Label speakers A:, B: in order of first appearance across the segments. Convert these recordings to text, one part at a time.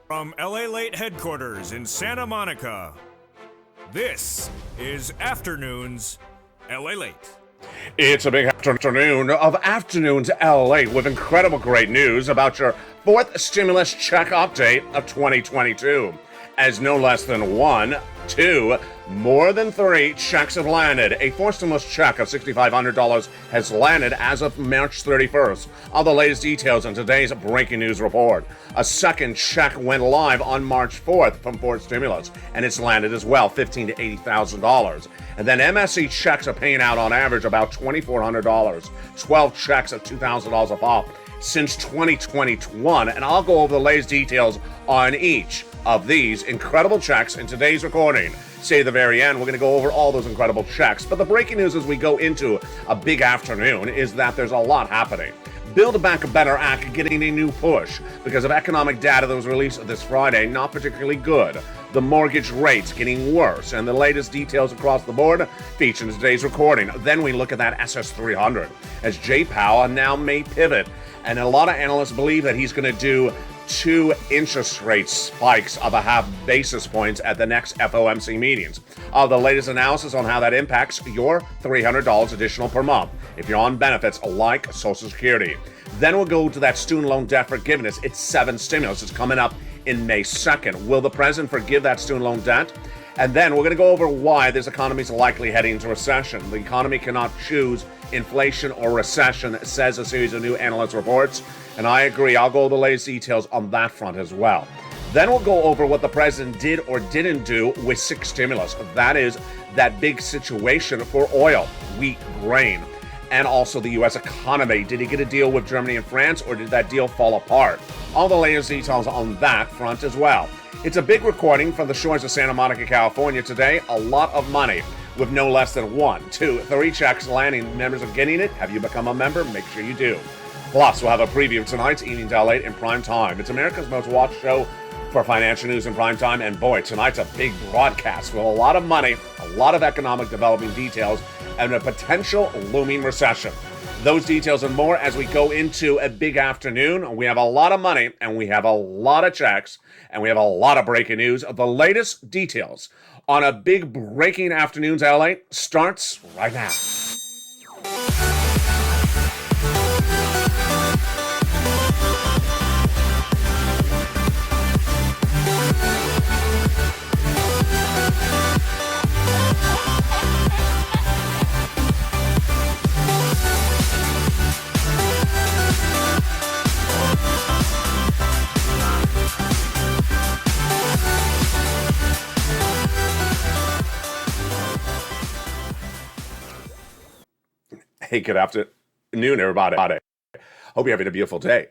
A: From LALATE headquarters in Santa Monica, this is Afternoons LALATE.
B: It's a big afternoon of Afternoons LA with incredible great news about your fourth stimulus check update of 2022. As no less than 1, 2, more than 3 checks have landed. A fourth stimulus check of $6,500 has landed as of March 31st. All the latest details in today's breaking news report. A second check went live on March 4th from Ford Stimulus, and it's landed as well, $15,000 to $80,000. And then MSC checks are paying out on average about $2,400. 12 checks of $2,000 a pop since 2021, and I'll go over the latest details on each of these incredible checks in today's recording. Say at the very end, we're going to go over all those incredible checks. But the breaking news as we go into a big afternoon is that there's a lot happening. Build Back Better Act getting a new push because of economic data that was released this Friday, not particularly good. The mortgage rates getting worse, and the latest details across the board featured in today's recording. Then we look at that SS300 as Jay Powell now may pivot, and a lot of analysts believe that he's going to do 2 interest rate spikes of a half basis points at the next FOMC meetings. The latest analysis on how that impacts your $300 additional per month if you're on benefits like Social Security. Then we'll go to that student loan debt forgiveness. It's 7 stimulus. It's coming up in May 2nd. Will the president forgive that student loan debt? And then we're going to go over why this economy is likely heading into recession. The economy cannot choose inflation or recession, says a series of new analyst reports. And I agree. I'll go over the latest details on that front as well. Then we'll go over what the president did or didn't do with 6 stimulus. That is that big situation for oil, wheat, grain, and also the U.S. economy. Did he get a deal with Germany and France, or did that deal fall apart? All the latest details on that front as well. It's a big recording from the shores of Santa Monica, California today. A lot of money with no less than 1, 2, 3 checks landing. Members are getting it. Have you become a member? Make sure you do. Plus, we'll have a preview of tonight's Evenings LA in prime time. It's America's most watched show for financial news in prime time. And boy, tonight's a big broadcast with a lot of money, a lot of economic developing details, and a potential looming recession. Those details and more as we go into a big afternoon. We have a lot of money, and we have a lot of checks, and we have a lot of breaking news. The latest details on a big breaking Afternoons LA starts right now. Hey, good afternoon, everybody. Hope you're having a beautiful day.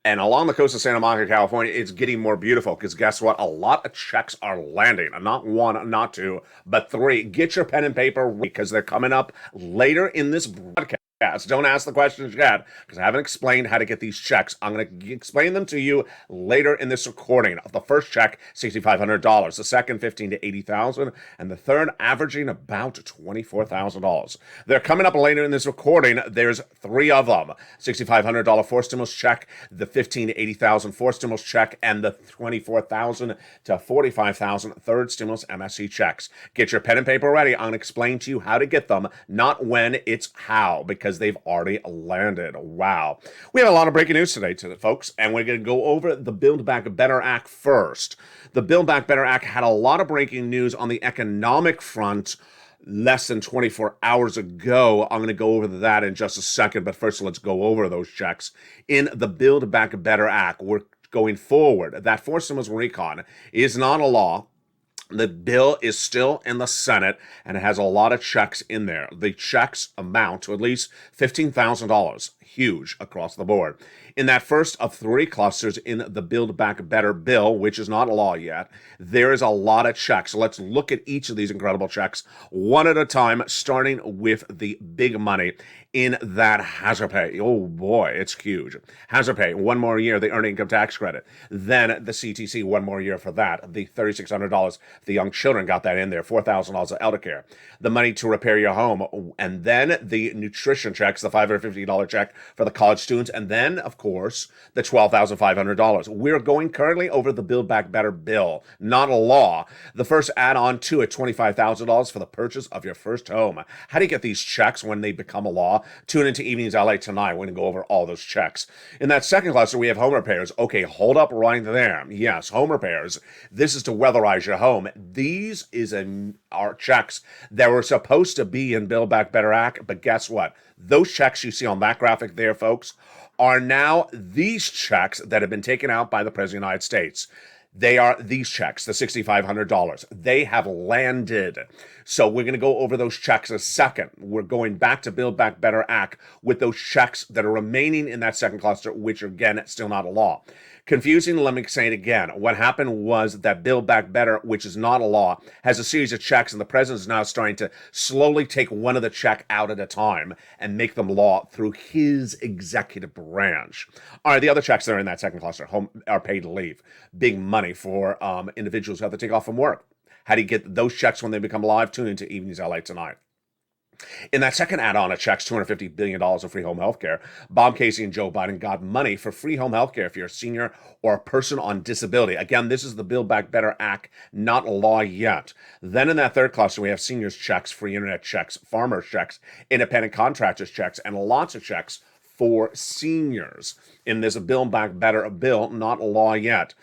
B: And along the coast of Santa Monica, California, it's getting more beautiful because guess what? A lot of checks are landing. Not 1, not 2, but 3. Get your pen and paper because they're coming up later in this broadcast. Don't ask the questions yet because I haven't explained how to get these checks. I'm going to explain them to you later in this recording. The first check, $6,500. The second, $15,000 to $80,000. And the third, averaging about $24,000. They're coming up later in this recording. There's 3 of them. $6,500 fourth stimulus check, the $15,000 to $80,000 fourth stimulus check, and the $24,000 to $45,000 third stimulus MSC checks. Get your pen and paper ready. I'm going to explain to you how to get them, not when, it's how, because they've already landed. Wow. We have a lot of breaking news today, folks, and we're going to go over the Build Back Better Act first. The Build Back Better Act had a lot of breaking news on the economic front less than 24 hours ago. I'm going to go over that in just a second, but first let's go over those checks. In the Build Back Better Act, we're going forward. That fourth stimulus recon is not a law. The bill is still in the Senate, and it has a lot of checks in there. The checks amount to at least $15,000, huge across the board. In that first of 3 clusters in the Build Back Better bill, which is not a law yet, there is a lot of checks. So let's look at each of these incredible checks one at a time, starting with the big money in that hazard pay. Oh boy, it's huge. Hazard pay, 1 more year, the earned income tax credit. Then the CTC, 1 more year for that. The $3,600, the young children got that in there. $4,000 of elder care. The money to repair your home. And then the nutrition checks, the $550 check for the college students. And then, of course, course, the $12,500. We're going currently over the Build Back Better bill, not a law. The first add-on to it, $25,000 for the purchase of your first home. How do you get these checks when they become a law? Tune into Evenings LA tonight. We're going to go over all those checks. In that second cluster, we have home repairs. Okay, hold up right there. Yes, home repairs. This is to weatherize your home. These are checks that were supposed to be in Build Back Better Act, but guess what? Those checks you see on that graphic there, folks, are now these checks that have been taken out by the President of the United States. They are these checks, the $6,500. They have landed. So we're going to go over those checks in a second. We're going back to Build Back Better Act with those checks that are remaining in that second cluster, which are, again, still not a law. Confusing, let me say it again. What happened was that Build Back Better, which is not a law, has a series of checks, and the president is now starting to slowly take one of the check out at a time and make them law through his executive branch. All right, the other checks that are in that second cluster are paid leave. Big money for individuals who have to take off from work. How do you get those checks when they become live? Tune into Evenings LA tonight. In that second add-on of checks, $250 billion of free home health care, Bob Casey and Joe Biden got money for free home health care if you're a senior or a person on disability. Again, this is the Build Back Better Act, not a law yet. Then in that third cluster, we have seniors checks, free internet checks, farmers checks, independent contractors checks, and lots of checks for seniors in this Build Back Better bill, not a law yet.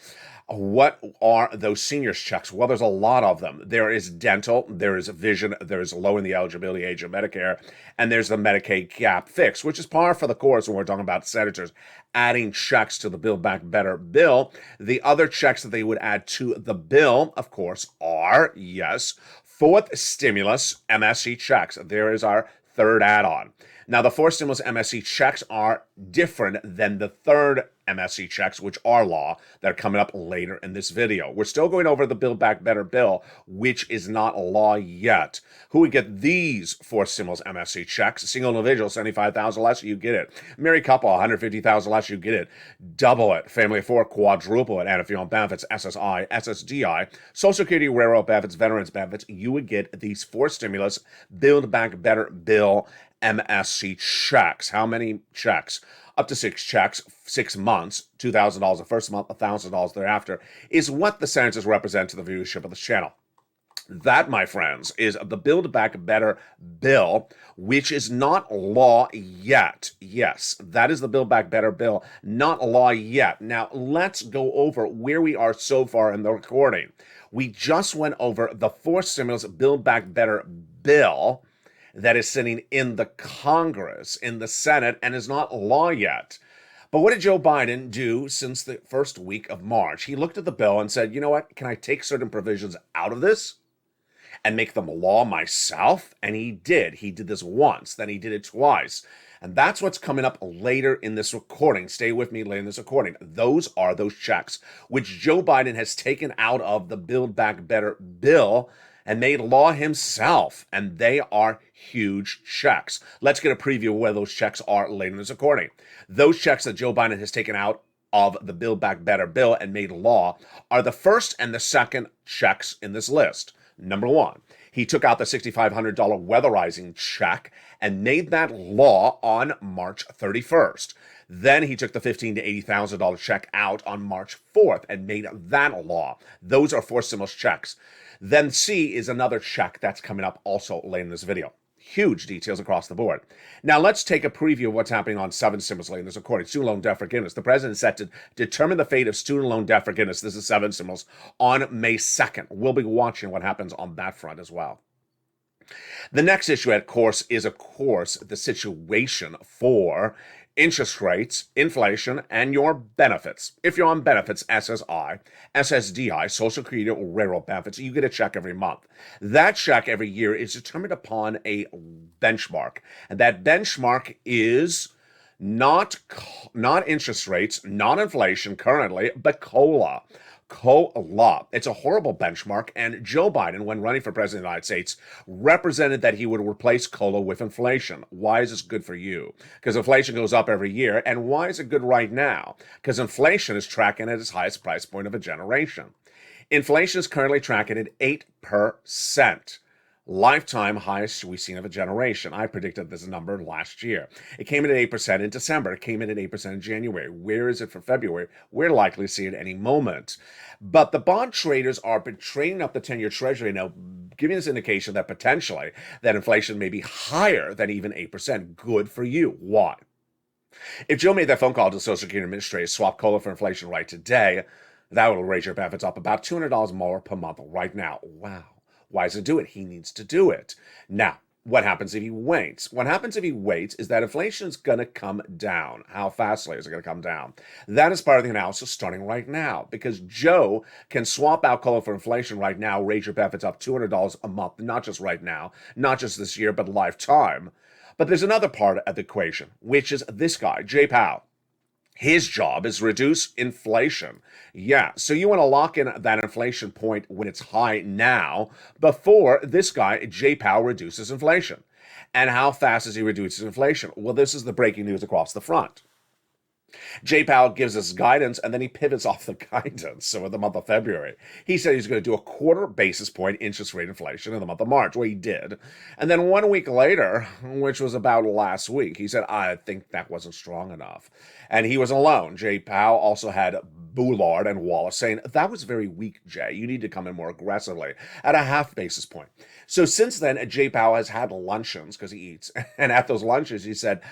B: What are those seniors checks? Well, there's a lot of them. There is dental, there is vision, there is lowering the eligibility age of Medicare, and there's the Medicaid gap fix, which is par for the course when we're talking about senators adding checks to the Build Back Better bill. The other checks that they would add to the bill, of course, are, yes, fourth stimulus MSC checks. There is our third add-on. Now, the fourth stimulus MSC checks are different than the third MSC checks, which are law, that are coming up later in this video. We're still going over the Build Back Better bill, which is not a law yet. Who would get these fourth stimulus MSC checks? Single individual, $75,000 less, you get it. Married couple, $150,000 less, you get it. Double it. Family of four, quadruple it. And if you're on benefits, SSI, SSDI, Social Security, railroad benefits, veterans benefits, you would get these four stimulus Build Back Better bill MSC checks. How many checks? Up to 6 checks, 6 months, $2,000 the first month, $1,000 thereafter, is what the senators represent to the viewership of this channel. That, my friends, is the Build Back Better bill, which is not law yet. Yes, that is the Build Back Better bill, not law yet. Now, let's go over where we are so far in the recording. We just went over the fourth stimulus Build Back Better bill that is sitting in the Congress, in the Senate, and is not law yet. But what did Joe Biden do since the first week of March? He looked at the bill and said, you know what, can I take certain provisions out of this and make them law myself? And he did. He did this once, then he did it twice. And that's what's coming up later in this recording. Stay with me later in this recording. Those are those checks which Joe Biden has taken out of the Build Back Better bill and made law himself, and they are huge checks. Let's get a preview of where those checks are later in this recording. Those checks that Joe Biden has taken out of the Build Back Better bill and made law are the first and the second checks in this list. Number one, he took out the $6,500 weatherizing check and made that law on March 31st. Then he took the $15,000 to $80,000 check out on March 4th and made that law. Those are four stimulus checks. Then C is another check that's coming up also later in this video. Huge details across the board. Now let's take a preview of what's happening on 7 stimulus later in this recording. Student loan debt forgiveness. The president is set to determine the fate of student loan debt forgiveness. This is 7 stimulus on May 2nd. We'll be watching what happens on that front as well. The next issue, of course, is, the situation for interest rates, inflation, and your benefits. If you're on benefits, SSI, SSDI, Social Security, or railroad benefits, you get a check every month. That check every year is determined upon a benchmark, and that benchmark is not interest rates, not inflation currently, but COLA. COLA. It's a horrible benchmark, and Joe Biden, when running for president of the United States, represented that he would replace COLA with inflation. Why is this good for you? Because inflation goes up every year, and why is it good right now? Because inflation is tracking at its highest price point of a generation. Inflation is currently tracking at 8%. Lifetime highest we've seen of a generation. I predicted this number last year. It came in at 8% in December. It came in at 8% in January. Where is it for February? We're likely to see it at any moment. But the bond traders are been trading up the 10-year treasury now, giving us indication that potentially that inflation may be higher than even 8%. Good for you. Why? If Joe made that phone call to the Social Security Administrator, swap COLA for inflation right today, that will raise your benefits up about $200 more per month right now. Wow. Why does it do it? He needs to do it. Now, what happens if he waits? What happens if he waits is that inflation is going to come down. How fastly is it going to come down? That is part of the analysis starting right now, because Joe can swap out COLA for inflation right now, raise your benefits up $200 a month, not just right now, not just this year, but lifetime. But there's another part of the equation, which is this guy, Jay Powell. His job is reduce inflation. Yeah, so you want to lock in that inflation point when it's high now before this guy, Jay Powell, reduces inflation. And how fast does he reduce inflation? Well, this is the breaking news across the front. Jay Powell gives us guidance, and then he pivots off the guidance. So in the month of February, he said he's going to do a quarter basis point interest rate inflation in the month of March. Well, he did. And then 1 week later, which was about last week, he said, I think that wasn't strong enough. And he was alone. Jay Powell also had Bullard and Wallace saying, that was very weak, Jay. You need to come in more aggressively at a half basis point. So since then, Jay Powell has had luncheons because he eats. And at those lunches, he said,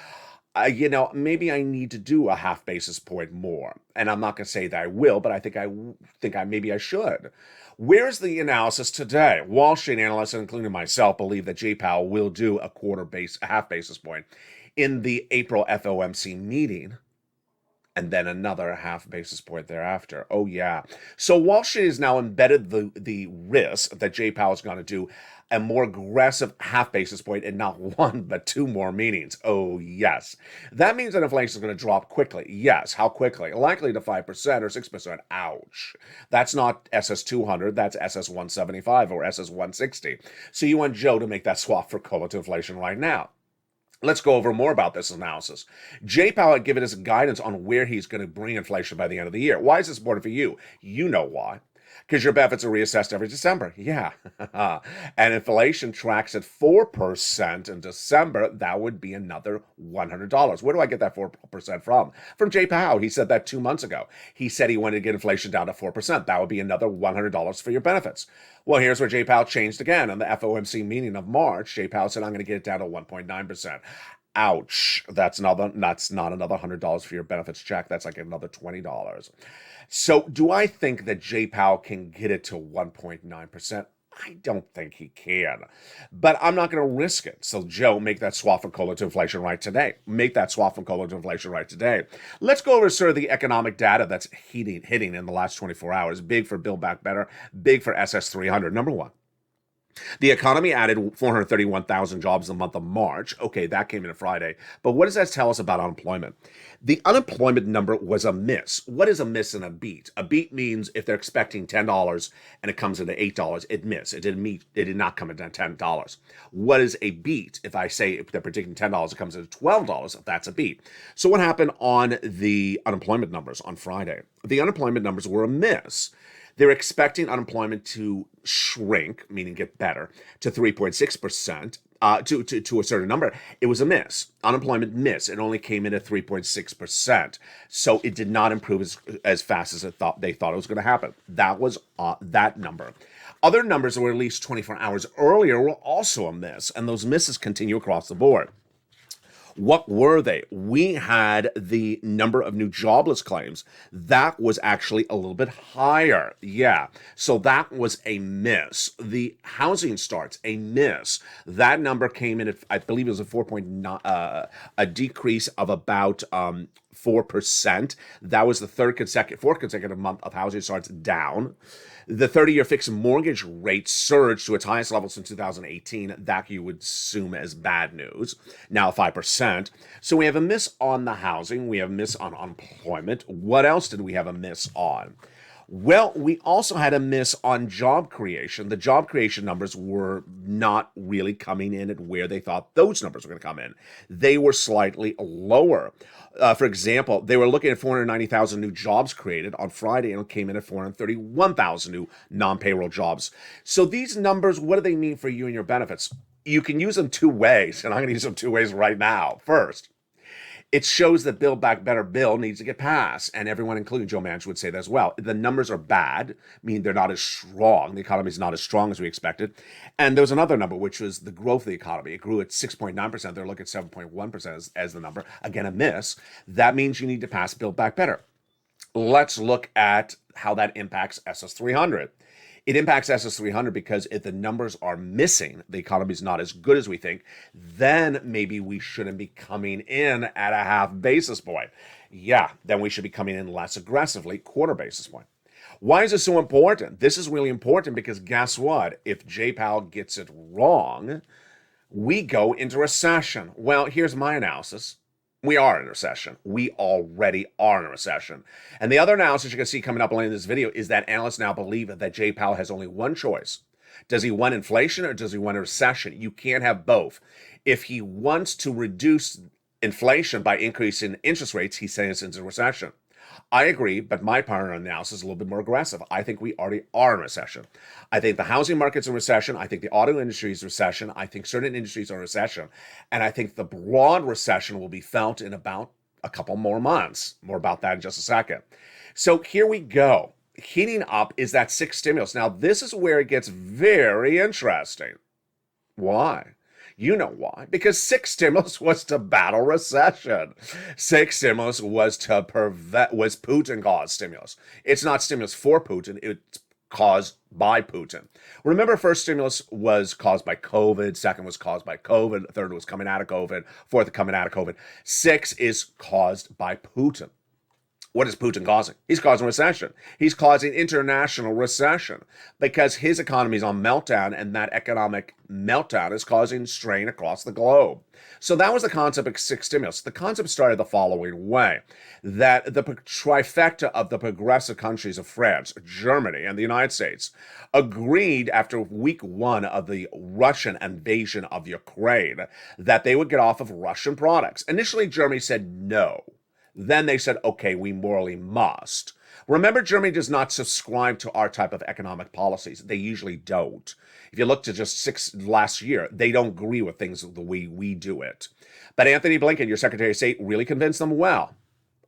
B: maybe I need to do a half basis point more. And I'm not going to say that I will, but I think maybe I should. Where's the analysis today? Wall Street analysts, including myself, believe that Jay Powell will do a half basis point in the April FOMC meeting, and then another half basis point thereafter. Oh, yeah. So Wall Street has now embedded the risk that Jay Powell is going to do a more aggressive half basis point in not one, but two more meetings. Oh, yes. That means that inflation is going to drop quickly. Yes. How quickly? Likely to 5% or 6%. Ouch. That's not SS200. That's SS175 or SS160. So you want Joe to make that swap for COLA to inflation right now. Let's go over more about this analysis. Jay Powell had given us guidance on where he's going to bring inflation by the end of the year. Why is this important for you? You know why. Because your benefits are reassessed every December. Yeah. And inflation tracks at 4% in December. That would be another $100. Where do I get that 4% from? From Jay Powell. He said that 2 months ago. He said he wanted to get inflation down to 4%. That would be another $100 for your benefits. Well, here's where Jay Powell changed again. On the FOMC meeting of March, Jay Powell said, I'm going to get it down to 1.9%. Ouch. That's not another $100 for your benefits check. That's like another $20. So do I think that Jay Powell can get it to 1.9%? I don't think he can. But I'm not going to risk it. So Joe, make that swap from COLA to inflation right today. Make that swap from COLA to inflation right today. Let's go over sort of the economic data that's hitting in the last 24 hours. Big for Build Back Better. Big for SS300. Number one. The economy added 431,000 jobs in the month of March. Okay, that came in Friday. But what does that tell us about unemployment? The unemployment number was a miss. What is a miss and a beat? A beat means if they're expecting $10 and it comes in at $8, it missed. It did not come in at $10. What is a beat? If I say if they're predicting $10, it comes in at $12, that's a beat. So what happened on the unemployment numbers on Friday? The unemployment numbers were a miss. They're expecting unemployment to shrink, meaning get better, to 3.6%, to a certain number. It was a miss. Unemployment miss. It only came in at 3.6%. So it did not improve as fast as they thought it was going to happen. That was that number. Other numbers that were released 24 hours earlier were also a miss, and those misses continue across the board. What were they? We had the number of new jobless claims. That was actually a little bit higher. Yeah. So that was a miss. The housing starts, a miss. That number came in at, I believe it was a 4.9, a decrease of about 4%. That was the fourth consecutive month of housing starts down. The 30-year fixed mortgage rate surged to its highest level since 2018. That you would assume as bad news. Now 5%. So we have a miss on the housing. We have a miss on unemployment. What else did we have a miss on? Well, we also had a miss on job creation. The job creation numbers were not really coming in at where they thought those numbers were going to come in. They were slightly lower. For example, they were looking at 490,000 new jobs created on Friday, and it came in at 431,000 new non-payroll jobs. So these numbers, what do they mean for you and your benefits? You can use them two ways, and I'm going to use them two ways right now. First, it shows that Build Back Better bill needs to get passed, and everyone, including Joe Manchin, would say that as well. The numbers are bad, meaning they're not as strong. The economy is not as strong as we expected. And there was another number, which was the growth of the economy. It grew at 6.9%. They're looking at 7.1% as the number. Again, a miss. That means you need to pass Build Back Better. Let's look at how that impacts SS300. It impacts SS300 because if the numbers are missing, the economy is not as good as we think, then maybe we shouldn't be coming in at a half basis point. Yeah, then we should be coming in less aggressively, quarter basis point. Why is this so important? This is really important because guess what? If J. Powell gets it wrong, we go into recession. Well, here's my analysis. We are in a recession. We already are in a recession. And the other analysis you're going to see coming up later in this video is that analysts now believe that Jay Powell has only one choice. Does he want inflation or does he want a recession? You can't have both. If he wants to reduce inflation by increasing interest rates, he's saying it's into a recession. I agree, but my part of the analysis is a little bit more aggressive. I think we already are in recession. I think the housing market's in recession. I think the auto industry is in recession. I think certain industries are in recession. And I think the broad recession will be felt in about a couple more months. More about that in just a second. So here we go. Heating up is that sixth stimulus. Now, this is where it gets very interesting. Why? You know why. Because sixth stimulus was to battle recession. Sixth stimulus was Putin caused stimulus. It's not stimulus for Putin. It's caused by Putin. Remember, first stimulus was caused by COVID. Second was caused by COVID. Third was coming out of COVID. Fourth, coming out of COVID. Sixth is caused by Putin. What is Putin causing? He's causing recession. He's causing international recession because his economy is on meltdown, and that economic meltdown is causing strain across the globe. So that was the concept of sixth stimulus. The concept started the following way, that the trifecta of the progressive countries of France, Germany, and the United States agreed after week one of the Russian invasion of Ukraine that they would get off of Russian products. Initially, Germany said no. Then they said, okay, we morally must. Remember, Germany does not subscribe to our type of economic policies. They usually don't. If you look to just last year, they don't agree with things the way we do it. But Anthony Blinken, your Secretary of State, really convinced them well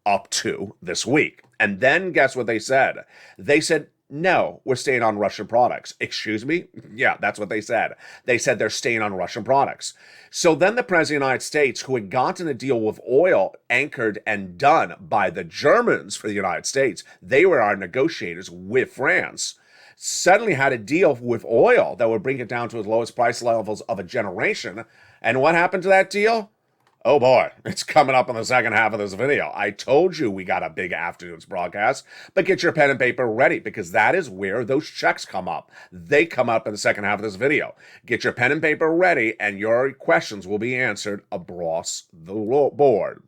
B: up to this week. And then guess what they said? They said, no, we're staying on Russian products. Excuse me? Yeah, that's what they said. They said they're staying on Russian products. So then the President of the United States, who had gotten a deal with oil anchored and done by the Germans for the United States, they were our negotiators with France, suddenly had a deal with oil that would bring it down to the lowest price levels of a generation. And what happened to that deal? Oh boy, it's coming up in the second half of this video. I told you we got a big afternoon's broadcast, but get your pen and paper ready because that is where those checks come up. They come up in the second half of this video. Get your pen and paper ready and your questions will be answered across the board.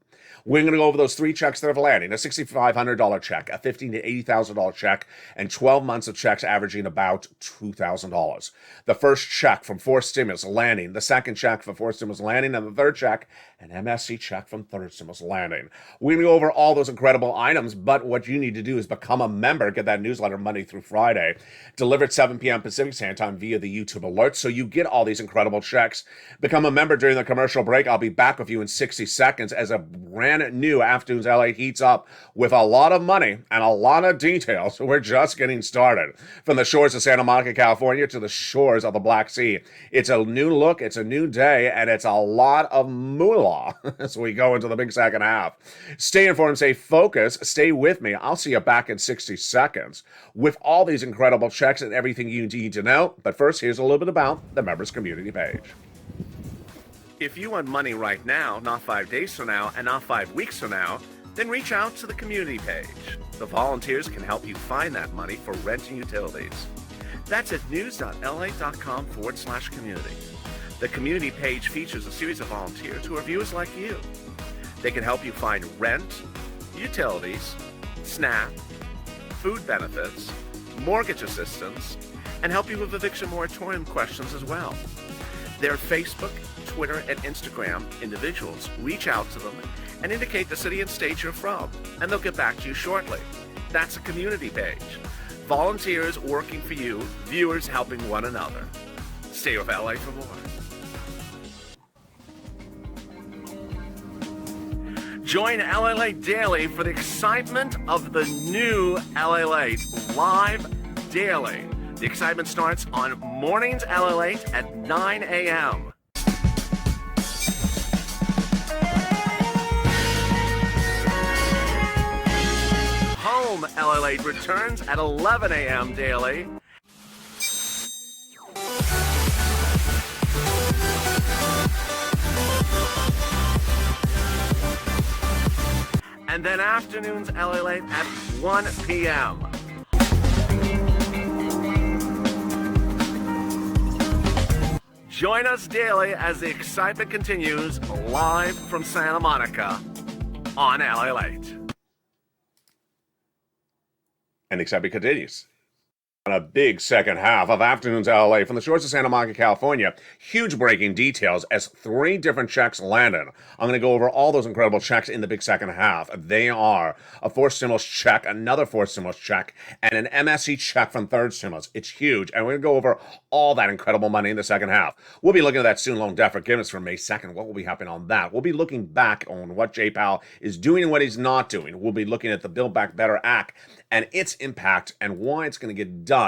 B: We're going to go over those three checks that have landing: a $6,500 check, a $15,000 to $80,000 check, and 12 months of checks averaging about $2,000. The first check from fourth stimulus landing, the second check from fourth stimulus landing, and the third check, an MSC check from third stimulus landing. We're going to go over all those incredible items, but what you need to do is become a member, get that newsletter Monday through Friday, delivered 7 p.m. Pacific Standard Time via the YouTube alerts, so you get all these incredible checks. Become a member during the commercial break. I'll be back with you in 60 seconds as a brand new Afternoons LA heats up with a lot of money and a lot of details. We're just getting started. From the shores of Santa Monica, California to the shores of the Black Sea. It's a new look, it's a new day, and it's a lot of moolah as we go into the big second half. Stay informed, stay focused, stay with me. I'll see you back in 60 seconds with all these incredible checks and everything you need to know. But first, here's a little bit about the members community page. If you want money right now, not 5 days from now, and not 5 weeks from now, then reach out to the community page. The volunteers can help you find that money for rent and utilities. That's at news.la.com/community. The community page features a series of volunteers who are viewers like you. They can help you find rent, utilities, SNAP, food benefits, mortgage assistance, and help you with eviction moratorium questions as well. Their Facebook, Twitter, and Instagram individuals reach out to them and indicate the city and state you're from, and they'll get back to you shortly. That's a community page. Volunteers working for you, viewers helping one another. Stay with LA for more. Join LALATE Daily for the excitement of the new LALATE live daily. The excitement starts on mornings LALATE at 9 a.m. Home LALATE returns at 11 a.m. daily. And then afternoons LALATE at 1 p.m. Join us daily as the excitement continues live from Santa Monica on LALATE. And the excitement continues. On a big second half of Afternoons LA from the shores of Santa Monica, California. Huge breaking details as 3 different checks landed. I'm going to go over all those incredible checks in the big second half. They are a fourth stimulus check, another fourth stimulus check, and an MSC check from third stimulus. It's huge, and we're going to go over all that incredible money in the second half. We'll be looking at that student loan debt forgiveness for May 2nd. What will be happening on that? We'll be looking back on what Jay Powell is doing and what he's not doing. We'll be looking at the Build Back Better Act and its impact and why it's going to get done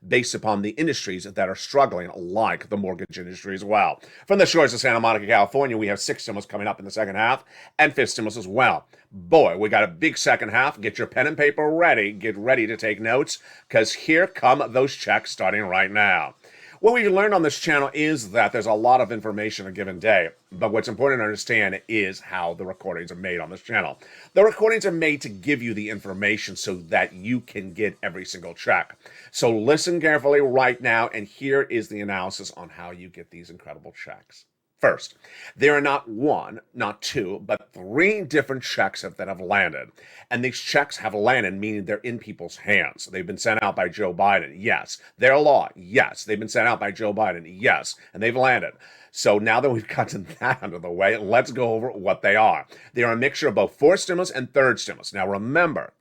B: based upon the industries that are struggling, like the mortgage industry as well. From the shores of Santa Monica, California, we have 6 stimulus coming up in the second half and 5th stimulus as well. Boy, we got a big second half. Get your pen and paper ready. Get ready to take notes, because here come those checks starting right now. What we've learned on this channel is that there's a lot of information a given day, but what's important to understand is how the recordings are made on this channel. The recordings are made to give you the information so that you can get every single check. So listen carefully right now, and here is the analysis on how you get these incredible checks. First, there are not 1, not 2, but 3 different checks that have landed. And these checks have landed, meaning they're in people's hands. They've been sent out by Joe Biden, yes. They're law, yes. They've been sent out by Joe Biden, yes. And they've landed. So now that we've gotten that out of the way, let's go over what they are. They are a mixture of both fourth stimulus and third stimulus. Now remember,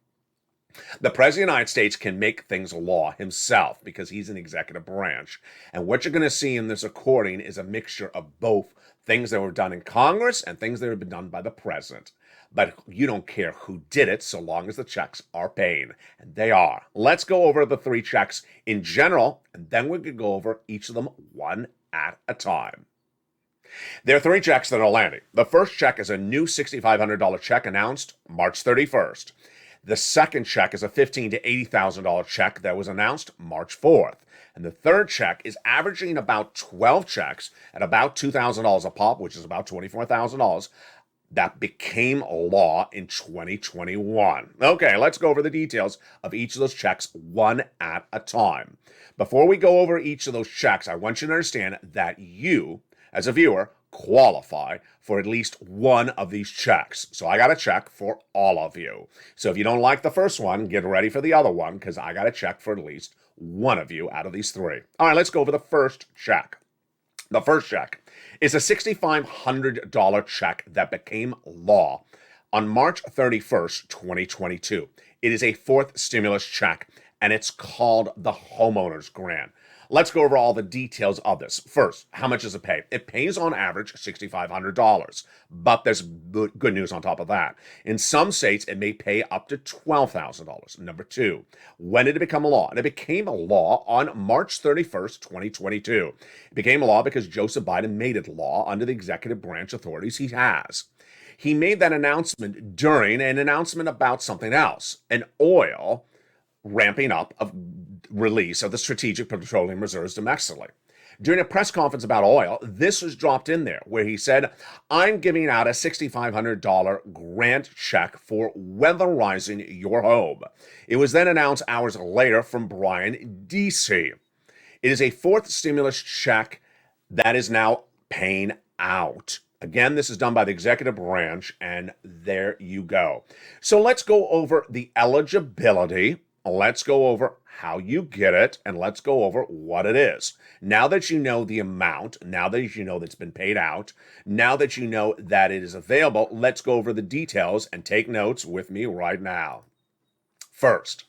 B: the President of the United States can make things law himself because he's an executive branch. And what you're going to see in this recording is a mixture of both things that were done in Congress and things that have been done by the president. But you don't care who did it so long as the checks are paying. And they are. Let's go over the 3 checks in general, and then we can go over each of them one at a time. There are 3 checks that are landing. The first check is a new $6,500 check announced March 31st. The second check is a $15,000 to $80,000 check that was announced March 4th. And the third check is averaging about 12 checks at about $2,000 a pop, which is about $24,000, that became law in 2021. Okay, let's go over the details of each of those checks one at a time. Before we go over each of those checks, I want you to understand that you, as a viewer, qualify for at least one of these checks. So I got a check for all of you. So if you don't like the first one, get ready for the other one, because I got a check for at least one of you out of these 3. All right, let's go over the first check. The first check is a $6,500 check that became law on March 31st, 2022. It is a 4th stimulus check, and it's called the Homeowners Grant. Let's go over all the details of this. First, how much does it pay? It pays on average $6,500, but there's good news on top of that. In some states, it may pay up to $12,000. Number 2, when did it become a law? And it became a law on March 31st, 2022. It became a law because Joseph Biden made it law under the executive branch authorities he has. He made that announcement during an announcement about something else, an oil ramping up of release of the strategic petroleum reserves domestically. During a press conference about oil, this was dropped in there where he said, I'm giving out a $6,500 grant check for weatherizing your home. It was then announced hours later from Brian D.C. It is a 4th stimulus check that is now paying out. Again, this is done by the executive branch, and there you go. So let's go over the eligibility let's go over how you get it, and let's go over what it is. Now that you know the amount, now that you know that's been paid out, now that you know that it is available, let's go over the details and take notes with me right now. First,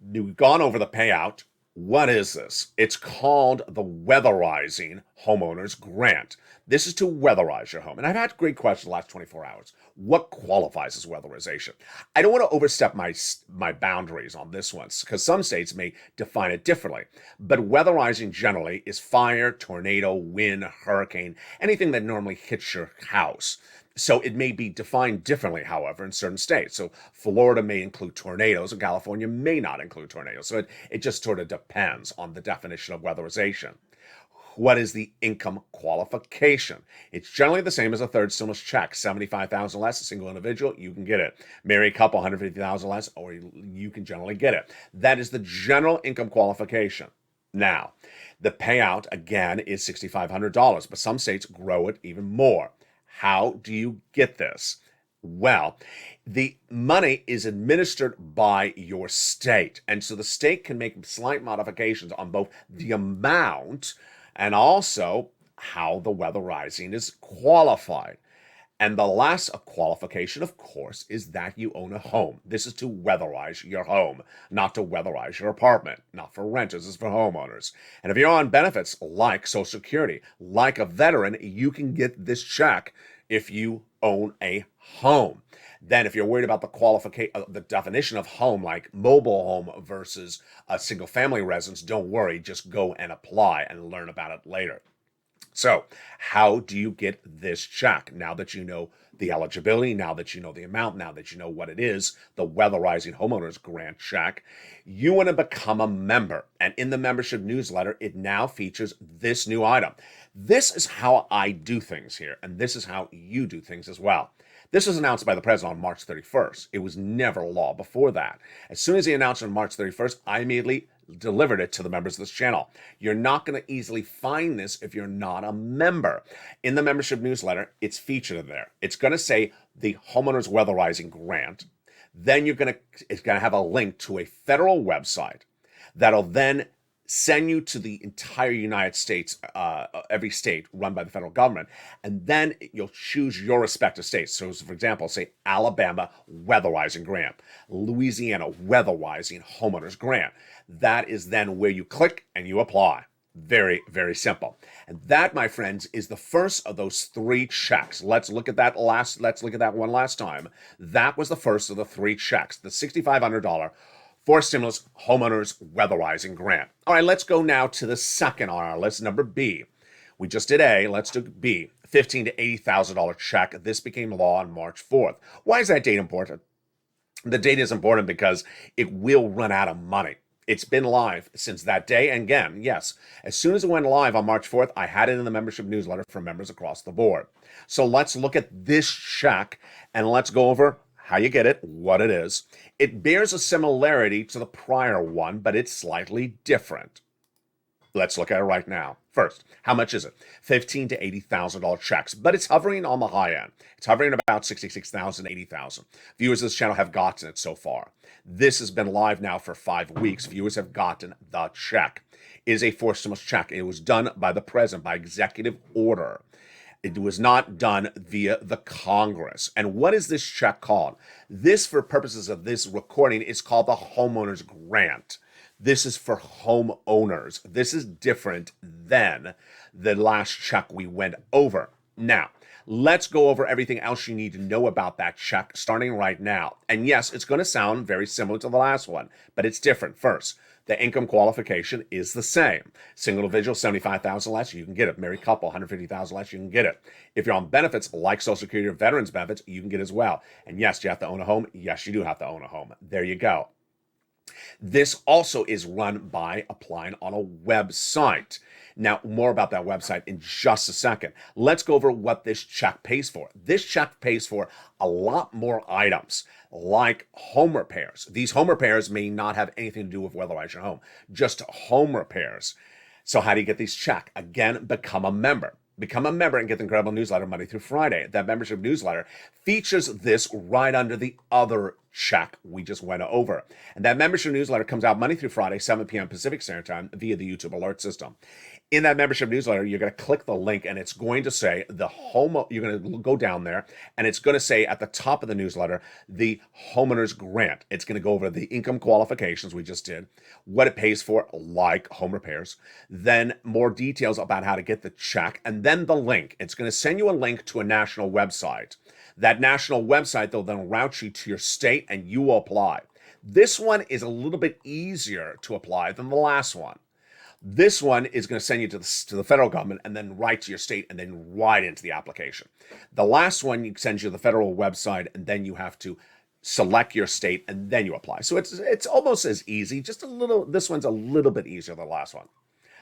B: we've gone over the payout. What is this? It's called the Weatherizing Homeowners Grant. This is to weatherize your home. And I've had great questions the last 24 hours. What qualifies as weatherization? I don't want to overstep my boundaries on this one because some states may define it differently. But weatherizing generally is fire, tornado, wind, hurricane, anything that normally hits your house. So it may be defined differently, however, in certain states. So Florida may include tornadoes, and California may not include tornadoes. So it just sort of depends on the definition of weatherization. What is the income qualification? It's generally the same as a third stimulus check. $75,000 less, a single individual, you can get it. Married couple, $150,000 less, or you can generally get it. That is the general income qualification. Now, the payout, again, is $6,500, but some states grow it even more. How do you get this? Well, the money is administered by your state. And so the state can make slight modifications on both the amount and also how the weatherizing is qualified. And the last qualification, of course, is that you own a home. This is to weatherize your home, not to weatherize your apartment. Not for renters, it's for homeowners. And if you're on benefits like Social Security, like a veteran, you can get this check if you own a home. Then if you're worried about the definition of home, like mobile home versus a single family residence, don't worry, just go and apply and learn about it later. So how do you get this check? Now that you know the eligibility, now that you know the amount, now that you know what it is, the Weatherizing Homeowners Grant check, you want to become a member. And in the membership newsletter, it now features this new item. This is how I do things here, and this is how you do things as well. This was announced by the president on March 31st. It was never law before that. As soon as he announced on March 31st, I immediately delivered it to the members of this channel. You're not going to easily find this if you're not a member. In the membership newsletter, it's featured there. It's going to say the Homeowners Weatherizing Grant. Then it's going to have a link to a federal website that'll then send you to the entire United States, every state run by the federal government, and then you'll choose your respective states. So, for example, say Alabama Weatherizing Grant, Louisiana Weatherizing Homeowners Grant. That is then where you click and you apply. Very, very simple. And that, my friends, is the first of those three checks. Let's look at that one last time. That was the first of the three checks, the $6,500 for stimulus homeowners weatherizing grant. All right, let's go now to the second on our list, number B. We just did A, let's do B, $15,000 to $80,000 check. This became law on March 4th. Why is that date important? The date is important because it will run out of money. It's been live since that day. And again, yes, as soon as it went live on March 4th, I had it in the membership newsletter for members across the board. So let's look at this check and let's go over how you get it, what it is. It bears a similarity to the prior one, but it's slightly different. Let's look at it right now. First, how much is it? $15,000 to $80,000 checks, but it's hovering on the high end. It's hovering about $66,000, $80,000. Viewers of this channel have gotten it so far. This has been live now for 5 weeks. Viewers have gotten the check. It is a forced stimulus check. It was done by the president by executive order. It was not done via the Congress. And what is this check called? This, for purposes of this recording, is called the Homeowners Grant. This is for homeowners. This is different than the last check we went over. Now, let's go over everything else you need to know about that check starting right now. And yes, it's going to sound very similar to the last one, but it's different. First, the income qualification is the same. Single individual, $75,000 less, you can get it. Married couple, $150,000 less, you can get it. If you're on benefits like Social Security or veterans benefits, you can get it as well. And yes, do you have to own a home? Yes, you do have to own a home. There you go. This also is run by applying on a website. Now, more about that website in just a second. Let's go over what this check pays for. This check pays for a lot more items like home repairs. These home repairs may not have anything to do with weatherize your home, just home repairs. So how do you get these check? Again, become a member. Become a member and get the incredible newsletter Monday through Friday. That membership newsletter features this right under the other check we just went over. And that membership newsletter comes out Monday through Friday, 7 p.m. Pacific Standard Time via the YouTube alert system. In that membership newsletter, you're going to click the link and it's going to say you're going to go down there and it's going to say at the top of the newsletter, the homeowner's grant. It's going to go over the income qualifications we just did, what it pays for, like home repairs, then more details about how to get the check, and then the link. It's going to send you a link to a national website. That national website, they'll then route you to your state and you will apply. This one is a little bit easier to apply than the last one. This one is going to send you to the federal government and then right to your state and then right into the application. The last one sends you to the federal website and then you have to select your state and then you apply. So it's almost as easy, just a little. This one's a little bit easier than the last one.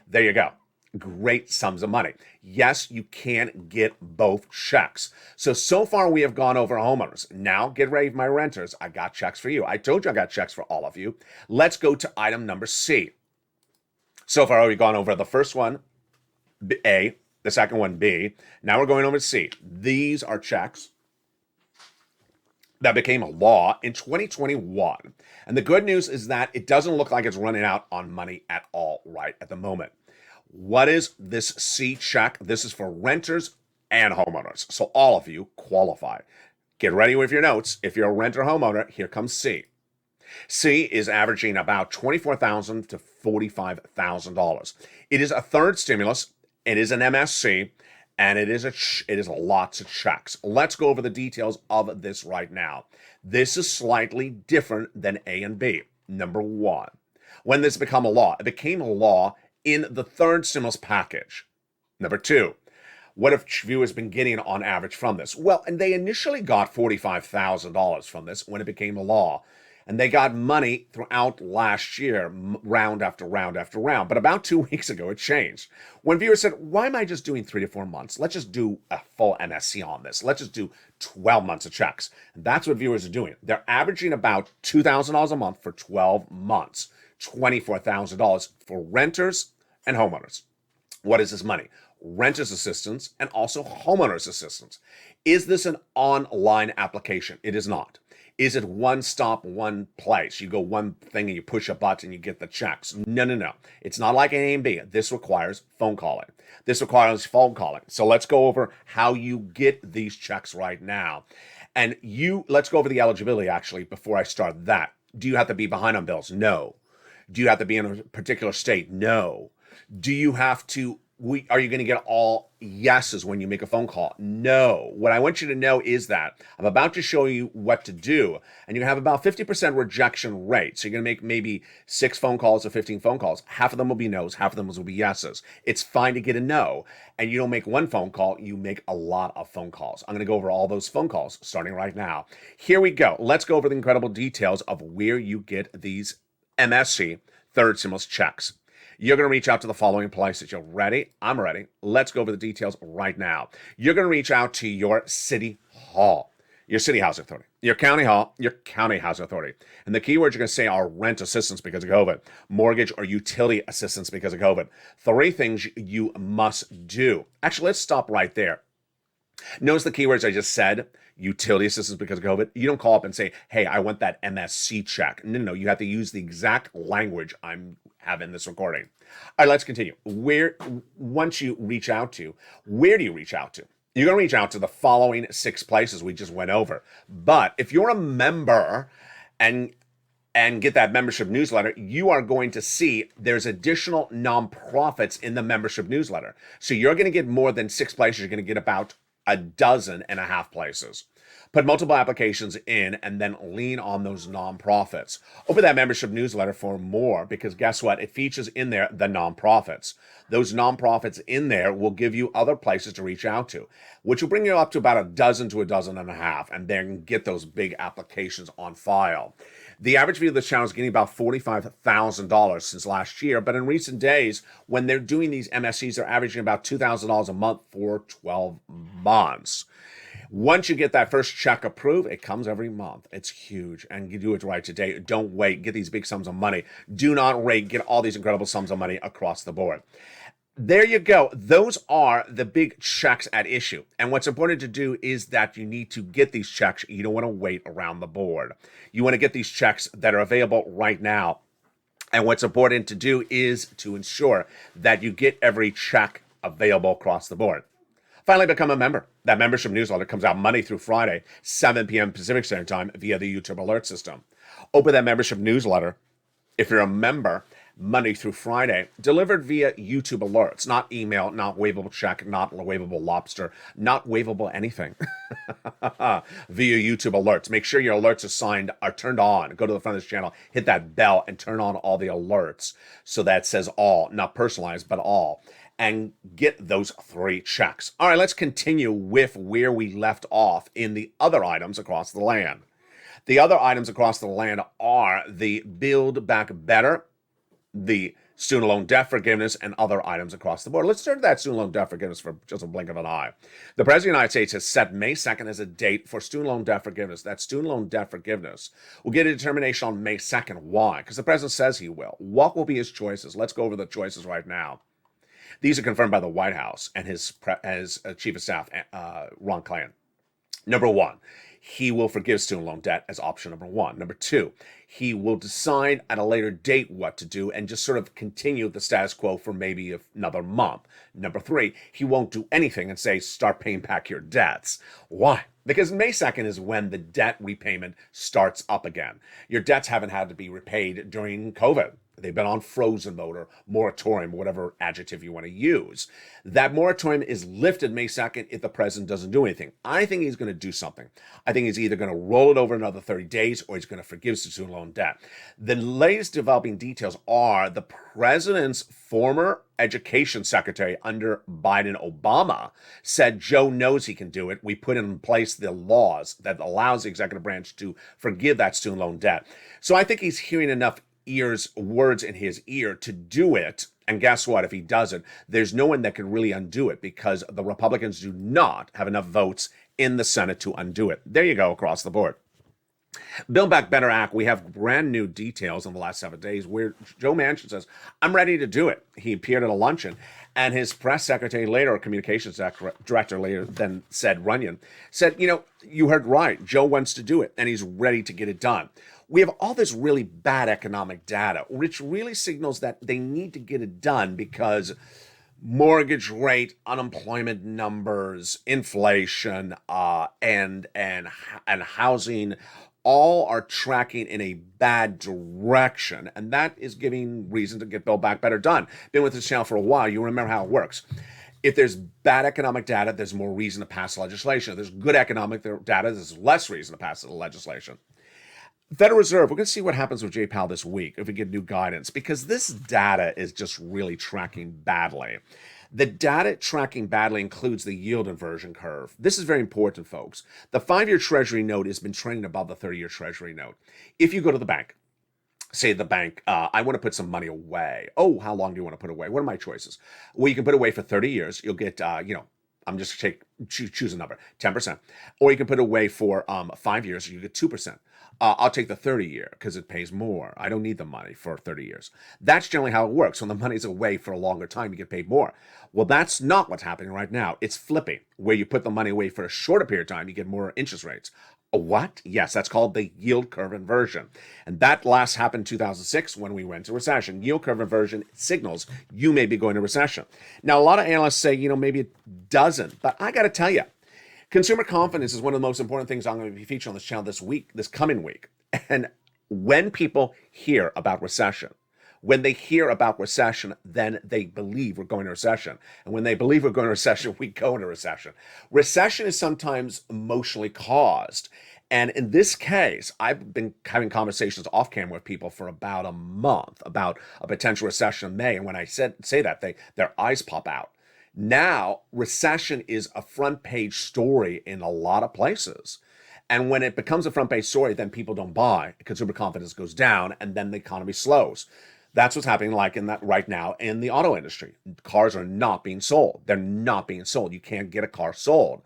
B: There you go. Great sums of money. Yes, you can get both checks. So far we have gone over homeowners. Now get ready, my renters. I got checks for you. I told you I got checks for all of you. Let's go to item number C. So far, we've gone over the first one, A, the second one, B. Now we're going over to C. These are checks that became a law in 2021. And the good news is that it doesn't look like it's running out on money at all right at the moment. What is this C check? This is for renters and homeowners. So all of you qualify. Get ready with your notes. If you're a renter homeowner, here comes C. C is averaging about $24,000 to $45,000. It is a third stimulus. It is an MSC, and it is lots of checks. Let's go over the details of this right now. This is slightly different than A and B. Number one, when this became a law, it became a law in the third stimulus package. Number two, what have viewers been getting on average from this? Well, and they initially got $45,000 from this when it became a law. And they got money throughout last year, round after round after round. But about 2 weeks ago, it changed. When viewers said, why am I just doing 3 to 4 months? Let's just do a full MSC on this. Let's just do 12 months of checks. And that's what viewers are doing. They're averaging about $2,000 a month for 12 months, $24,000 for renters and homeowners. What is this money? Renters assistance and also homeowners assistance. Is this an online application? It is not. Is it one stop, one place? You go one thing and you push a button and you get the checks. No. It's not like A and B. This requires phone calling. So let's go over how you get these checks right now. And let's go over the eligibility actually before I start that. Do you have to be behind on bills? No. Do you have to be in a particular state? No. Do you have to are you going to get all yeses when you make a phone call? No. What I want you to know is that I'm about to show you what to do, and you have about 50% rejection rate. So you're going to make maybe 6 phone calls or 15 phone calls. Half of them will be no's, half of them will be yeses. It's fine to get a no, and you don't make one phone call, you make a lot of phone calls. I'm going to go over all those phone calls starting right now. Here we go. Let's go over the incredible details of where you get these MSC third stimulus checks. You're going to reach out to the following places. You're ready? I'm ready. Let's go over the details right now. You're going to reach out to your city hall, your city housing authority, your county hall, your county housing authority. And the keywords you're going to say are rent assistance because of COVID, mortgage or utility assistance because of COVID. 3 things you must do. Actually, let's stop right there. Notice the keywords I just said, utility assistance because of COVID. You don't call up and say, hey, I want that MSC check. No. You have to use the exact language I'm having this recording. All right, let's continue. Once you reach out to, where do you reach out to? You're going to reach out to the following 6 places we just went over. But if you're a member and get that membership newsletter, you are going to see there's additional nonprofits in the membership newsletter. So you're going to get more than 6 places. You're going to get about 12.5 places. Put multiple applications in and then lean on those nonprofits. Open that membership newsletter for more because guess what? It features in there the nonprofits. Those nonprofits in there will give you other places to reach out to, which will bring you up to about 12 to 12.5 and then get those big applications on file. The average view of this channel is getting about $45,000 since last year, but in recent days, when they're doing these MSCs, they're averaging about $2,000 a month for 12 months. Once you get that first check approved, it comes every month. It's huge, and you do it right today. Don't wait. Get these big sums of money. Do not wait. Get all these incredible sums of money across the board. There you go. Those are the big checks at issue. And what's important to do is that you need to get these checks. You don't want to wait around the board. You want to get these checks that are available right now. And what's important to do is to ensure that you get every check available across the board. Finally, become a member. That membership newsletter comes out Monday through Friday, 7 p.m. Pacific Standard Time via the YouTube alert system. Open that membership newsletter. If you're a member, Monday through Friday, delivered via YouTube alerts, not email, not waivable check, not waivable lobster, not waivable anything. Via YouTube alerts. Make sure your alerts are turned on. Go to the front of this channel, hit that bell, and turn on all the alerts so that says all, not personalized, but all. And get those 3 checks. All right, let's continue with where we left off in the other items across the land. The other items across the land are the Build Back Better, the student loan debt forgiveness, and other items across the board. Let's turn to that student loan debt forgiveness for just a blink of an eye. The President of the United States has set May 2nd as a date for student loan debt forgiveness. That student loan debt forgiveness will get a determination on May 2nd. Why? Because the President says he will. What will be his choices? Let's go over the choices right now. These are confirmed by the White House and his Chief of Staff, Ron Klain. Number 1, he will forgive student loan debt as option number 1. Number 2, he will decide at a later date what to do and just sort of continue the status quo for maybe another month. Number 3, he won't do anything and say, start paying back your debts. Why? Because May 2nd is when the debt repayment starts up again. Your debts haven't had to be repaid during COVID. They've been on frozen mode or moratorium, whatever adjective you want to use. That moratorium is lifted May 2nd if the president doesn't do anything. I think he's going to do something. I think he's either going to roll it over another 30 days or he's going to forgive student loan debt. The latest developing details are the president's former education secretary under Biden-Obama said Joe knows he can do it. We put in place the laws that allows the executive branch to forgive that student loan debt. So I think he's hearing enough words in his ear to do it. And guess what? If he doesn't, there's no one that can really undo it because the Republicans do not have enough votes in the Senate to undo it. There you go, across the board. Build Back Better Act, we have brand new details in the last 7 days where Joe Manchin says, I'm ready to do it. He appeared at a luncheon, and his press secretary later, or communications director later, then said, Runyon, said, you heard right. Joe wants to do it, and he's ready to get it done. We have all this really bad economic data, which really signals that they need to get it done because mortgage rate, unemployment numbers, inflation, and housing all are tracking in a bad direction. And that is giving reason to get Build Back Better done. Been with this channel for a while. You remember how it works. If there's bad economic data, there's more reason to pass legislation. If there's good economic data, there's less reason to pass the legislation. Federal Reserve, we're going to see what happens with Jay Powell this week if we get new guidance, because this data is just really tracking badly. The data tracking badly includes the yield inversion curve. This is very important, folks. The 5-year Treasury note has been trending above the 30-year Treasury note. If you go to the bank, say the bank, I want to put some money away. Oh, how long do you want to put away? What are my choices? Well, you can put away for 30 years. You'll get, I'm just choose a number, 10%. Or you can put away for 5 years, you get 2%. I'll take the 30-year because it pays more. I don't need the money for 30 years. That's generally how it works. When the money's away for a longer time, you get paid more. Well, that's not what's happening right now. It's flipping, where you put the money away for a shorter period of time, you get more interest rates. What? Yes, that's called the yield curve inversion. And that last happened in 2006 when we went to recession. Yield curve inversion signals you may be going to recession. Now, a lot of analysts say, maybe it doesn't. But I got to tell you, consumer confidence is one of the most important things I'm going to be featuring on this channel this coming week. And when people hear about recession, then they believe we're going to recession. And when they believe we're going to recession, we go into recession. Recession is sometimes emotionally caused. And in this case, I've been having conversations off camera with people for about a month about a potential recession in May. And when I say that, their eyes pop out. Now, recession is a front page story in a lot of places. And when it becomes a front page story, then people don't buy. Consumer confidence goes down, and then the economy slows. That's what's happening right now in the auto industry. Cars are not being sold. They're not being sold. You can't get a car sold.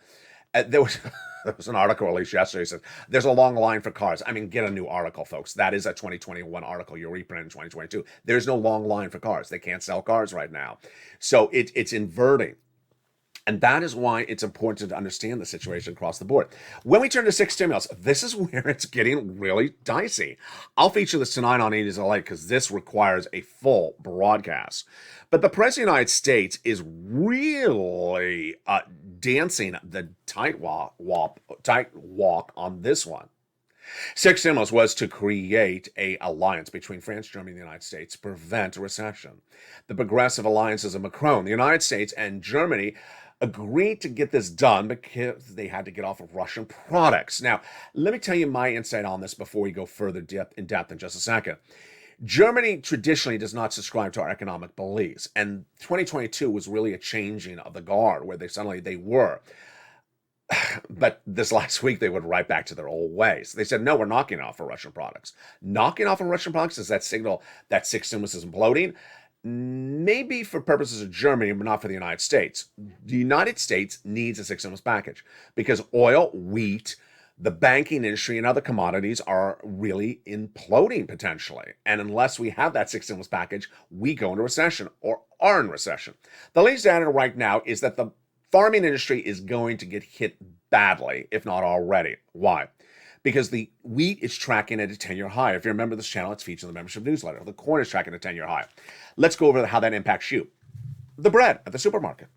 B: There was there was an article released yesterday that said there's a long line for cars. I mean, get a new article, folks. That is a 2021 article. You'll reprint in 2022. There's no long line for cars. They can't sell cars right now. So it's inverting. And that is why it's important to understand the situation across the board. When we turn to six stimulus, this is where it's getting really dicey. I'll feature this tonight on 80s LA because this requires a full broadcast. But the President of the United States is really dancing the tight walk on this one. Six stimulus was to create an alliance between France, Germany, and the United States to prevent a recession. The progressive alliances of Macron, the United States, and Germany agreed to get this done because they had to get off of Russian products. Now, let me tell you my insight on this before we go further in depth in just a second. Germany traditionally does not subscribe to our economic beliefs, and 2022 was really a changing of the guard where they were. But this last week, they went right back to their old ways. They said, no, we're knocking off of Russian products. Knocking off of Russian products is that signal that six stimulus is imploding? Maybe for purposes of Germany, but not for the United States. The United States needs a six stimulus package because oil, wheat, the banking industry, and other commodities are really imploding potentially. And unless we have that six stimulus package, we go into recession or are in recession. The latest data right now is that the farming industry is going to get hit badly, if not already. Why? Because the wheat is tracking at a 10-year high. If you remember this channel, it's featured in the membership newsletter. The corn is tracking at a 10-year high. Let's go over how that impacts you. The bread at the supermarket.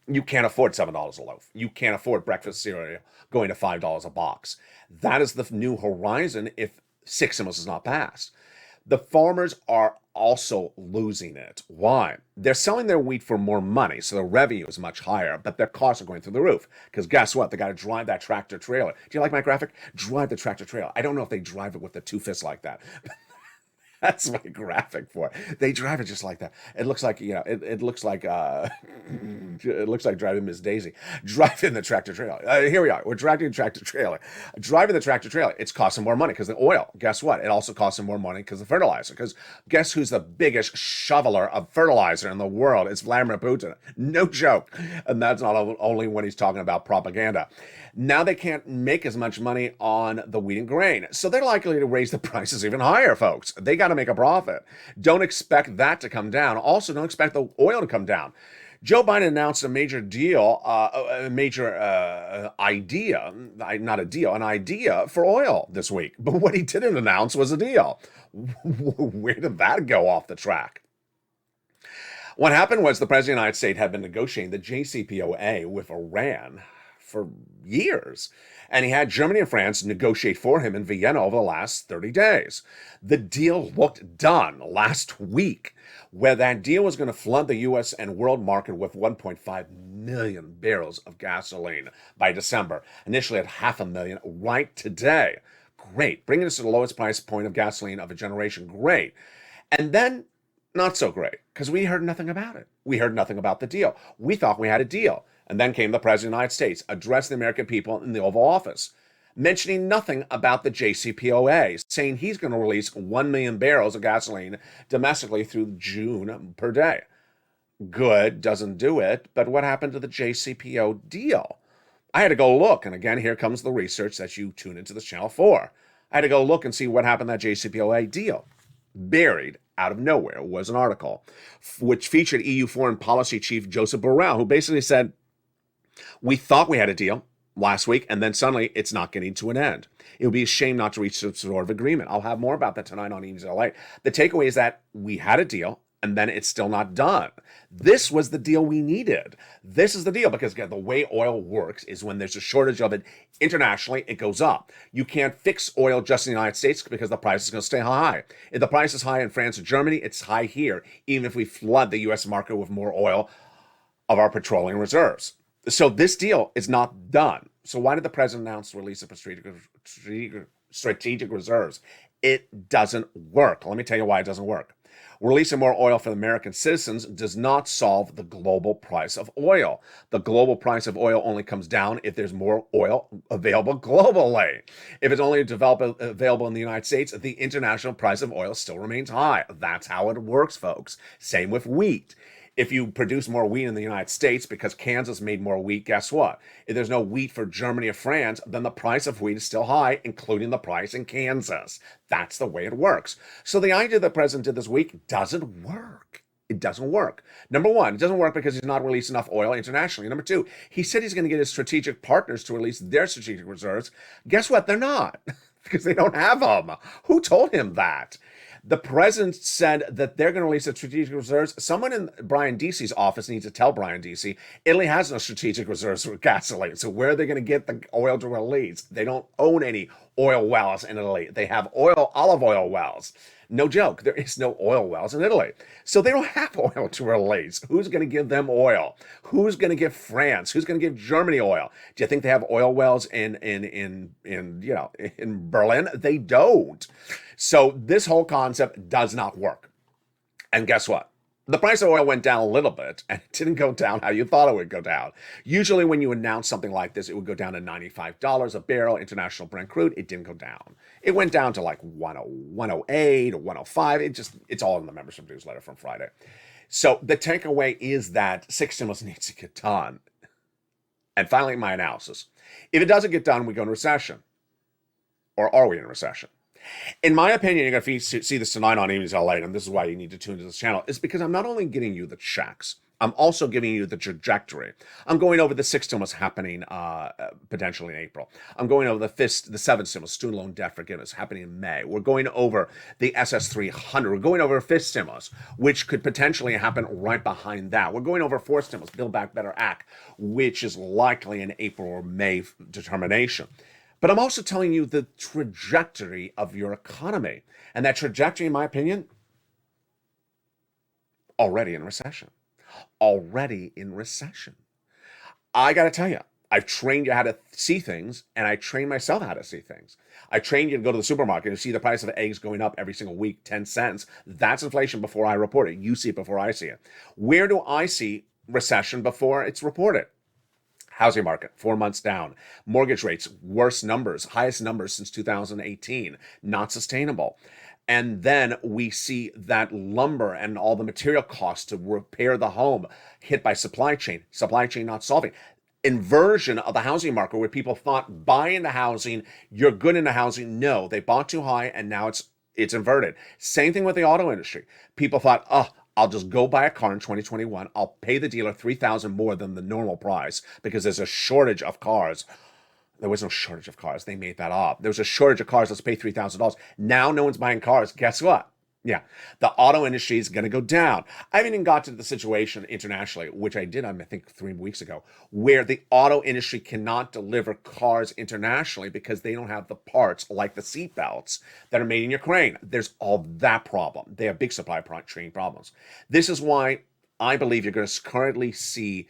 B: You can't afford $7 a loaf. You can't afford breakfast cereal going to $5 a box. That is the new horizon if six stimulus is not passed. The farmers are also losing it. Why? They're selling their wheat for more money, so the revenue is much higher, but their costs are going through the roof. Because guess what? They got to drive that tractor trailer. Do you like my graphic? Drive the tractor trailer. I don't know if they drive it with the two fists like that. That's my graphic for it. They drive it just like that. It looks like, it looks like it looks like driving Miss Daisy. Driving the tractor trailer. Here we are. We're driving the tractor trailer. Driving the tractor trailer. It's costing more money because the oil. Guess what? It also costs them more money because the fertilizer. Because guess who's the biggest shoveler of fertilizer in the world? It's Vladimir Putin. No joke. And that's not only when he's talking about propaganda. Now they can't make as much money on the wheat and grain. So they're likely to raise the prices even higher, folks. They got to make a profit. Don't expect that to come down. Also, don't expect the oil to come down. Joe Biden announced a major deal, an idea for oil this week. But what he didn't announce was a deal. Where did that go off the track? What happened was the President of the United States had been negotiating the JCPOA with Iran for years. And he had Germany and France negotiate for him in Vienna over the last 30 days. The deal looked done last week, where that deal was going to flood the U.S. and world market with 1.5 million barrels of gasoline by December, initially at 500,000 right today. Great. Bringing us to the lowest price point of gasoline of a generation. Great. And then not so great, because we heard nothing about it. We heard nothing about the deal. We thought we had a deal. And then came the President of the United States, addressed the American people in the Oval Office, mentioning nothing about the JCPOA, saying he's going to release 1 million barrels of gasoline domestically through June per day. Good, doesn't do it, but what happened to the JCPO deal? I had to go look, and again, here comes the research that you tune into this channel for. I had to go look and see what happened to that JCPOA deal. Buried out of nowhere was an article which featured EU Foreign Policy Chief Joseph Borrell, who basically said, we thought we had a deal last week, and then suddenly it's not getting to an end. It would be a shame not to reach some sort of agreement. I'll have more about that tonight on Evening LA. The takeaway is that we had a deal, and then it's still not done. This was the deal we needed. This is the deal, because again, the way oil works is when there's a shortage of it internationally, it goes up. You can't fix oil just in the United States because the price is going to stay high. If the price is high in France or Germany, it's high here, even if we flood the U.S. market with more oil of our petroleum reserves. So this deal is not done. So why did the president announce the release of strategic reserves? It doesn't work. Let me tell you why it doesn't work. Releasing more oil for the American citizens does not solve the global price of oil. The global price of oil only comes down if there's more oil available globally. If it's only available in the United States, the international price of oil still remains high. That's how it works, folks. Same with wheat. If you produce more wheat in the United States because Kansas made more wheat, guess what? If there's no wheat for Germany or France, then the price of wheat is still high, including the price in Kansas. That's the way it works. So the idea the president did this week doesn't work. It doesn't work. Number one, it doesn't work because he's not released enough oil internationally. Number two, he said he's going to get his strategic partners to release their strategic reserves. Guess what? They're not, because they don't have them. Who told him that? The president said that they're going to release the strategic reserves. Someone in Brian Deasy's office needs to tell Brian Deasy, Italy has no strategic reserves for gasoline. So where are they going to get the oil to release? They don't own any oil wells in Italy. They have olive oil wells. No joke, there is no oil wells in Italy. So they don't have oil to release. Who's going to give them oil? Who's going to give France? Who's going to give Germany oil? Do you think they have oil wells in Berlin? They don't. So this whole concept does not work. And guess what? The price of oil went down a little bit, and it didn't go down how you thought it would go down. Usually when you announce something like this, it would go down to $95 a barrel, international Brent crude. It didn't go down. It went down to like 108 or 105. It's all in the membership newsletter from Friday. So the takeaway is that 6 stimulus needs to get done. And finally, my analysis. If it doesn't get done, we go into recession. Or are we in a recession? In my opinion, you're going to see this tonight on Evenings LA, and this is why you need to tune into this channel, is because I'm not only giving you the checks, I'm also giving you the trajectory. I'm going over the 6th stimulus happening potentially in April. I'm going over the 7th stimulus, student loan debt forgiveness, happening in May. We're going over the SS300. We're going over a 5th stimulus, which could potentially happen right behind that. We're going over 4th stimulus, Build Back Better Act, which is likely an April or May determination. But I'm also telling you the trajectory of your economy. And that trajectory, in my opinion, already in recession. Already in recession. I got to tell you, I've trained you how to see things, and I trained myself how to see things. I trained you to go to the supermarket and see the price of eggs going up every single week, 10 cents. That's inflation before I report it. You see it before I see it. Where do I see recession before it's reported? Housing market, 4 months down. Mortgage rates, worst numbers, highest numbers since 2018. Not sustainable. And then we see that lumber and all the material costs to repair the home hit by supply chain not solving. Inversion of the housing market, where people thought buy into housing, you're good into housing. No, they bought too high, and now it's inverted. Same thing with the auto industry. People thought, I'll just go buy a car in 2021. I'll pay the dealer $3,000 more than the normal price because there's a shortage of cars. There was no shortage of cars. They made that up. There was a shortage of cars. Let's pay $3,000. Now no one's buying cars. Guess what? Yeah, the auto industry is going to go down. I haven't even got to the situation internationally, which I did, I think, 3 weeks ago, where the auto industry cannot deliver cars internationally because they don't have the parts like the seat belts that are made in Ukraine. There's all that problem. They have big supply chain problems. This is why I believe you're going to currently see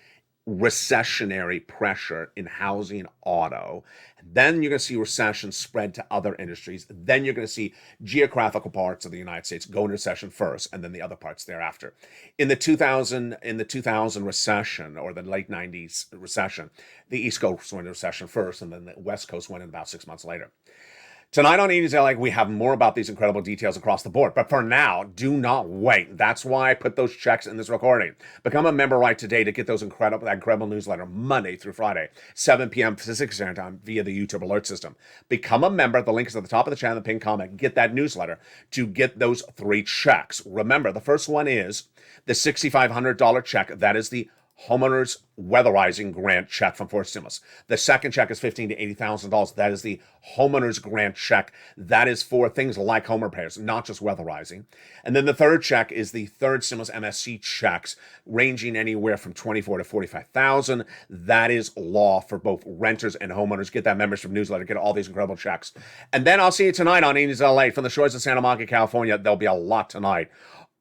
B: recessionary pressure in housing and auto. Then you're going to see recession spread to other industries. Then you're going to see geographical parts of the United States go into recession first, and then the other parts thereafter. In the 2000 recession, or the late 90s recession, the East Coast went into recession first, and then the West Coast went in about 6 months later. Tonight on Evenings LA, we have more about these incredible details across the board. But for now, do not wait. That's why I put those checks in this recording. Become a member right today to get that incredible newsletter Monday through Friday, 7 p.m. Pacific Standard Time via the YouTube alert system. Become a member. The link is at the top of the channel, the pinned comment. Get that newsletter to get those 3 checks. Remember, the first one is the $6,500 check. That is the homeowners weatherizing grant check from 4th stimulus. The second check is $15,000 to $80,000. That is the homeowners grant check. That is for things like home repairs, not just weatherizing. And then the third check is the 3rd stimulus MSC checks, ranging anywhere from $24,000 to $45,000. That is law for both renters and homeowners. Get that membership newsletter. Get all these incredible checks. And then I'll see you tonight on Evenings LA from the shores of Santa Monica, California. There'll be a lot tonight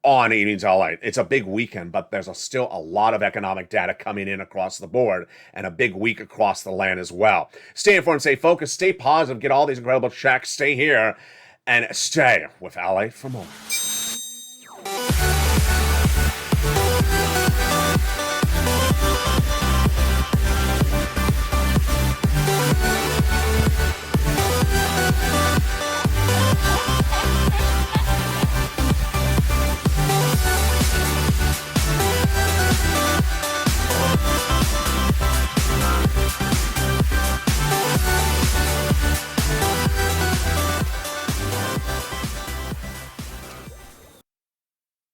B: on Evenings LA. It's a big weekend, but there's still a lot of economic data coming in across the board, and a big week across the land as well. Stay informed, stay focused, stay positive, get all these incredible checks, stay here, and stay with LA for more.